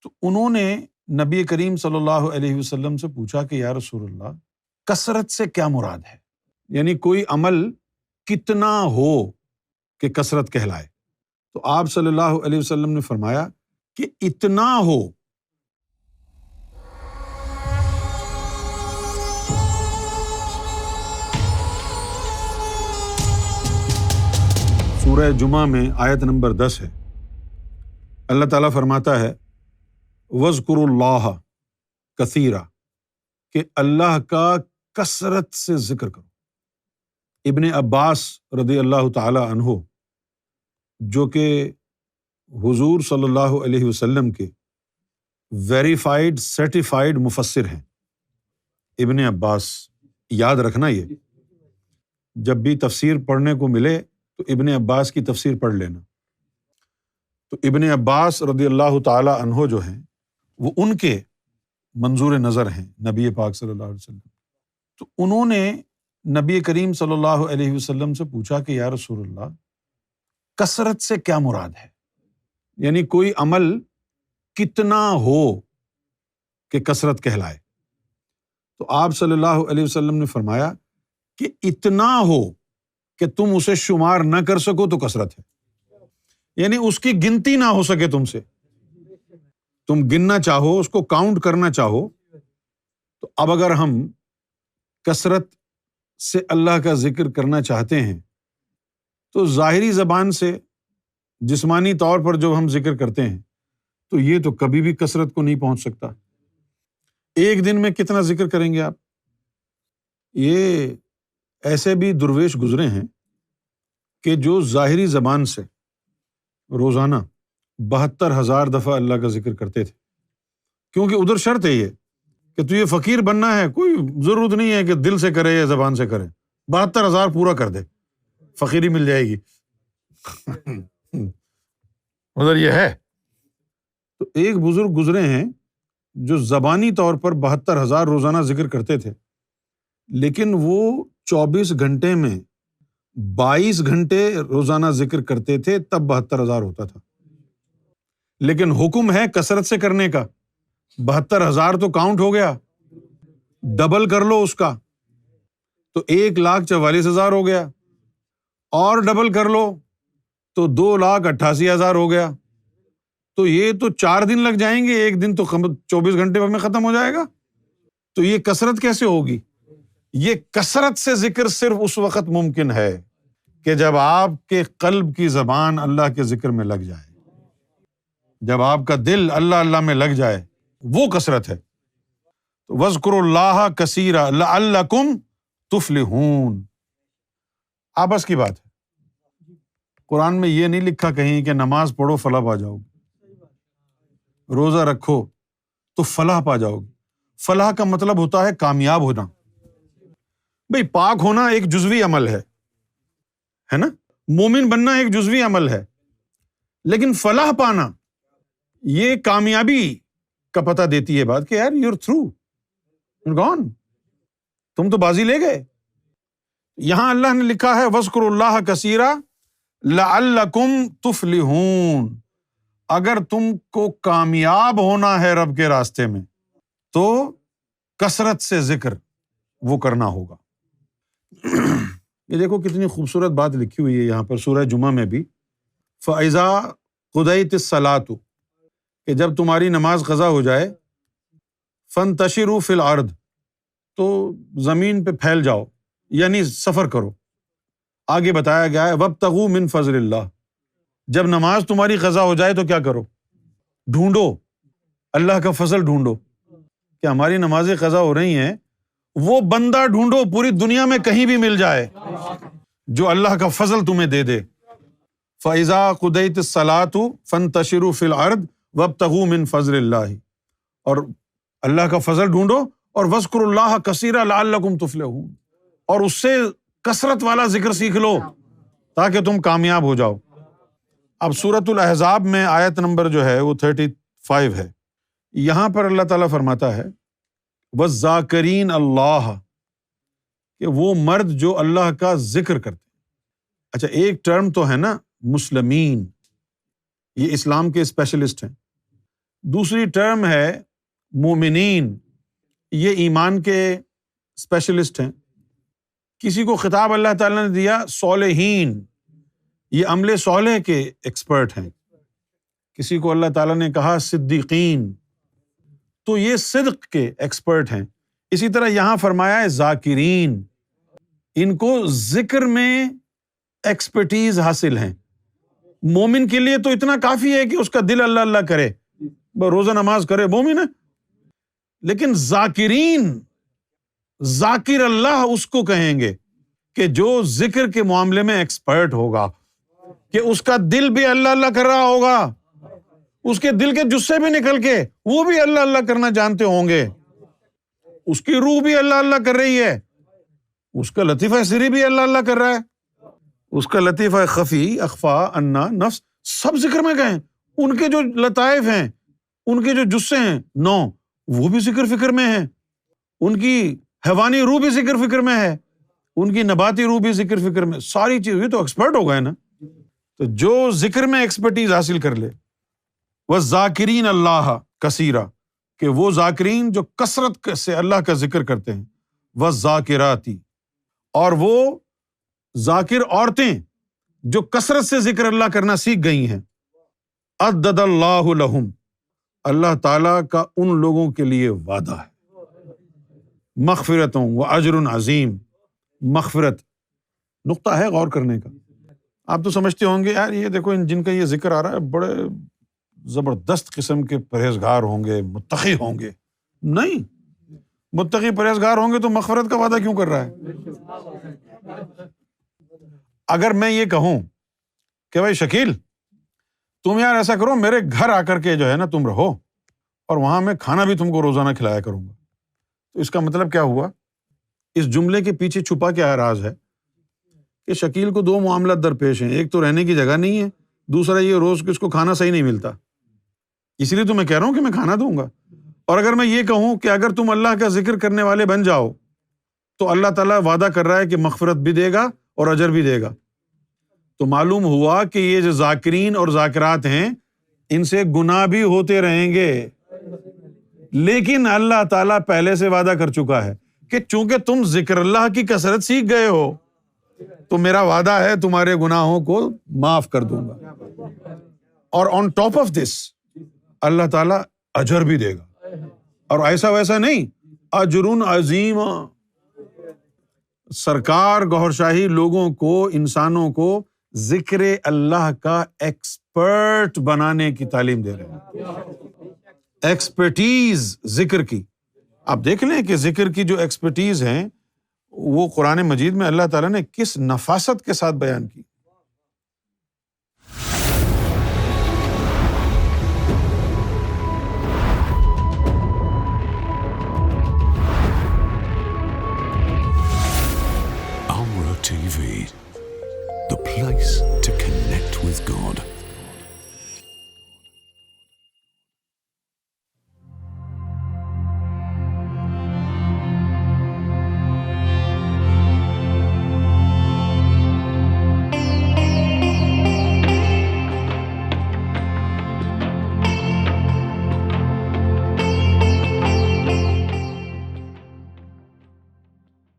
تو انہوں نے نبی کریم صلی اللہ علیہ وسلم سے پوچھا کہ یا رسول اللہ، کثرت سے کیا مراد ہے؟ یعنی کوئی عمل کتنا ہو کہ کثرت کہلائے؟ تو آپ صلی اللہ علیہ وسلم نے فرمایا کہ اتنا ہو سورہ جمعہ میں آیت نمبر 10 ہے، اللہ تعالیٰ فرماتا ہے وَاذْكُرُوا اللَّهَ كَثِيرًا، کہ اللہ کا کثرت سے ذکر کرو۔ ابن عباس رضی اللہ تعالی عنہ، جو کہ حضور صلی اللہ علیہ وسلم کے ویریفائڈ سرٹیفائڈ مفسر ہیں، ابن عباس، یاد رکھنا، یہ جب بھی تفسیر پڑھنے کو ملے تو ابن عباس کی تفسیر پڑھ لینا۔ تو ابن عباس رضی اللہ تعالی عنہ جو ہیں، وہ ان کے منظور نظر ہیں نبی پاک صلی اللہ علیہ وسلم۔ تو انہوں نے نبی کریم صلی اللہ علیہ وسلم سے پوچھا کہ یا رسول اللہ، کثرت سے کیا مراد ہے؟ یعنی کوئی عمل کتنا ہو کہ کثرت کہلائے؟ تو آپ صلی اللہ علیہ وسلم نے فرمایا کہ اتنا ہو کہ تم اسے شمار نہ کر سکو تو کثرت ہے، یعنی اس کی گنتی نہ ہو سکے تم سے، تم گننا چاہو، اس کو کاؤنٹ کرنا چاہو۔ تو اب اگر ہم کثرت سے اللہ کا ذکر کرنا چاہتے ہیں تو ظاہری زبان سے، جسمانی طور پر جو ہم ذکر کرتے ہیں، تو یہ تو کبھی بھی کثرت کو نہیں پہنچ سکتا۔ ایک دن میں کتنا ذکر کریں گے آپ؟ یہ ایسے بھی درویش گزرے ہیں کہ جو ظاہری زبان سے روزانہ 72,000 دفعہ اللہ کا ذکر کرتے تھے، کیونکہ ادھر شرط ہے یہ کہ تو یہ فقیر بننا ہے، کوئی ضرورت نہیں ہے کہ دل سے کرے یا زبان سے کرے، 72,000 پورا کر دے، فقیری مل جائے گی۔ ادھر یہ ہے۔ تو ایک بزرگ گزرے ہیں جو زبانی طور پر 72,000 روزانہ ذکر کرتے تھے، لیکن وہ 24 گھنٹے میں 22 گھنٹے روزانہ ذکر کرتے تھے، تب 72,000 ہوتا تھا۔ لیکن حکم ہے کثرت سے کرنے کا، 72,000 تو کاؤنٹ ہو گیا، ڈبل کر لو اس کا تو 1,44,000 ہو گیا، اور ڈبل کر لو تو 2,88,000 ہو گیا۔ تو یہ تو 4 دن لگ جائیں گے، ایک دن تو 24 گھنٹے میں ختم ہو جائے گا۔ تو یہ کثرت کیسے ہوگی؟ یہ کثرت سے ذکر صرف اس وقت ممکن ہے کہ جب آپ کے قلب کی زبان اللہ کے ذکر میں لگ جائے، جب آپ کا دل اللہ اللہ میں لگ جائے، وہ کثرت ہے۔ تو وَاذْكُرُوا اللَّهَ كَثِيرًا لَعَلَّكُمْ تُفْلِحُونَ۔ آپس کی بات ہے، قرآن میں یہ نہیں لکھا کہیں کہ نماز پڑھو فلاح پا جاؤ گے، روزہ رکھو تو فلاح پا جاؤ گے۔ فلاح کا مطلب ہوتا ہے کامیاب ہونا۔ بھئی پاک ہونا ایک جزوی عمل ہے نا، مومن بننا ایک جزوی عمل ہے، لیکن فلاح پانا یہ کامیابی کا پتہ دیتی ہے بات کہ یار you are through, you are gone, تم تو بازی لے گئے۔ یہاں اللہ نے لکھا ہے وَاذْكُرُوا اللَّهَ كَثِيرًا لَعَلَّكُمْ تُفْلِحُونَ، اگر تم کو کامیاب ہونا ہے رب کے راستے میں تو کثرت سے ذکر وہ کرنا ہوگا۔ یہ دیکھو کتنی خوبصورت بات لکھی ہوئی ہے یہاں پر سورہ جمعہ میں بھی، فَإِذَا قُضِيَتِ الصَّلَاةُ، کہ جب تمہاری نماز قضا ہو جائے، فَانتَشِرُوا فِي الْأَرْضِ، تو زمین پہ پھیل جاؤ، یعنی سفر کرو۔ آگے بتایا گیا ہے وَابْتَغُوا مِن فَضْلِ اللَّهِ، جب نماز تمہاری قضا ہو جائے تو کیا کرو؟ ڈھونڈو، اللہ کا فضل ڈھونڈو، کہ ہماری نمازیں قضا ہو رہی ہیں، وہ بندہ ڈھونڈو پوری دنیا میں کہیں بھی مل جائے جو اللہ کا فضل تمہیں دے دے۔ فَإِذَا قُضِيَتِ الصَّلَاةُ فَانتَشِرُوا فِي الْأَرْضِ وَابْتَغُوا مِن فَضْلِ اللَّهِ، اور اللہ کا فضل ڈھونڈو، اور وَاذْكُرُوا اللَّهَ كَثِيرًا لَعَلَّكُمْ تُفْلِحُونَ، اور اس سے کثرت والا ذکر سیکھ لو تاکہ تم کامیاب ہو جاؤ۔ اب سورۃ الاحزاب میں آیت نمبر جو ہے وہ 35 ہے، یہاں پر اللہ تعالیٰ فرماتا ہے وَالذَّاكِرِينَ اللَّهَ، کہ وہ مرد جو اللہ کا ذکر کرتے ہیں۔ اچھا ایک ٹرم تو ہے نا مسلمین، یہ اسلام کے اسپیشلسٹ ہیں، دوسری ٹرم ہے مومنین، یہ ایمان کے اسپیشلسٹ ہیں۔ کسی کو خطاب اللہ تعالیٰ نے دیا صالحین، یہ عمل صالح کے ایکسپرٹ ہیں۔ کسی کو اللہ تعالیٰ نے کہا صدیقین، تو یہ صدق کے ایکسپرٹ ہیں۔ اسی طرح یہاں فرمایا ہے ذاکرین، ان کو ذکر میں ایکسپرٹیز حاصل ہیں۔ مومن کے لیے تو اتنا کافی ہے کہ اس کا دل اللہ اللہ کرے، روزہ نماز کرے، مومن ہے۔ لیکن ذاکرین، ذاکر اللہ اس کو کہیں گے کہ جو ذکر کے معاملے میں ایکسپرٹ ہوگا، کہ اس کا دل بھی اللہ اللہ کر رہا ہوگا، اس کے دل کے جسے بھی نکل کے وہ بھی اللہ اللہ کرنا جانتے ہوں گے، اس کی روح بھی اللہ اللہ کر رہی ہے، اس کا لطیفہ سری بھی اللہ اللہ کر رہا ہے، اس کا لطیفہ خفی، اخفا، انا، نفس، سب ذکر میں گئے۔ ان کے جو لطائف ہیں، ان کے جو جسے ہیں وہ بھی ذکر فکر میں ہیں، ان کی حیوانی روح بھی ذکر فکر میں ہے، ان کی نباتی روح بھی ذکر فکر میں، ساری چیز، یہ تو ایکسپرٹ ہو گئے نا۔ تو جو ذکر میں ایکسپرٹیز حاصل کر لے، وَالذَّاكِرِينَ اللَّهَ كَثِيرًا، کہ وہ ذاکرین جو کثرت سے اللہ کا ذکر کرتے ہیں، وَالذَّاكِرَاتِ، اور وہ ذاکر عورتیں جو کثرت سے ذکر اللہ کرنا سیکھ گئی ہیں، عدد اللہ لہم، اللہ تعالیٰ کا ان لوگوں کے لیے وعدہ ہے، مغفرتوں واجر عظیم، مغفرت، نقطہ ہے غور کرنے کا۔ آپ تو سمجھتے ہوں گے یار یہ دیکھو جن کا یہ ذکر آ رہا ہے بڑے زبردست قسم کے پرہیزگار ہوں گے، متقی ہوں گے۔ نہیں، متقی پرہیزگار ہوں گے تو مغفرت کا وعدہ کیوں کر رہا ہے؟ اگر میں یہ کہوں کہ بھائی شکیل تم یار ایسا کرو، میرے گھر آ کر کے جو ہے نا تم رہو، اور وہاں میں کھانا بھی تم کو روزانہ کھلایا کروں گا، تو اس کا مطلب کیا ہوا؟ اس جملے کے پیچھے چھپا کیا راز ہے کہ شکیل کو دو معاملات درپیش ہیں، ایک تو رہنے کی جگہ نہیں ہے، دوسرا یہ روز کس کو کھانا صحیح نہیں ملتا، اس لیے تو میں کہہ رہا ہوں کہ میں کھانا دوں گا۔ اور اگر میں یہ کہوں کہ اگر تم اللہ کا ذکر کرنے والے بن جاؤ تو اللہ تعالیٰ وعدہ کر رہا ہے کہ مغفرت بھی دے گا اور اجر بھی دے گا، تو معلوم ہوا کہ یہ جو ذاکرین اور ذاکرات ہیں ان سے گناہ بھی ہوتے رہیں گے، لیکن اللہ تعالیٰ پہلے سے وعدہ کر چکا ہے کہ چونکہ تم ذکر اللہ کی کثرت سیکھ گئے ہو تو میرا وعدہ ہے تمہارے گناہوں کو معاف کر دوں گا، اور آن ٹاپ آف دس اللہ تعالیٰ اجر بھی دے گا، اور ایسا ویسا نہیں، اجر عظیم۔ سرکار گوہر شاہی لوگوں کو، انسانوں کو ذکر اللہ کا ایکسپرٹ بنانے کی تعلیم دے رہے ہیں، ایکسپرٹیز ذکر کی۔ آپ دیکھ لیں کہ ذکر کی جو ایکسپرٹیز ہیں وہ قرآن مجید میں اللہ تعالیٰ نے کس نفاست کے ساتھ بیان کی۔ Amra TV, the place to connect with God.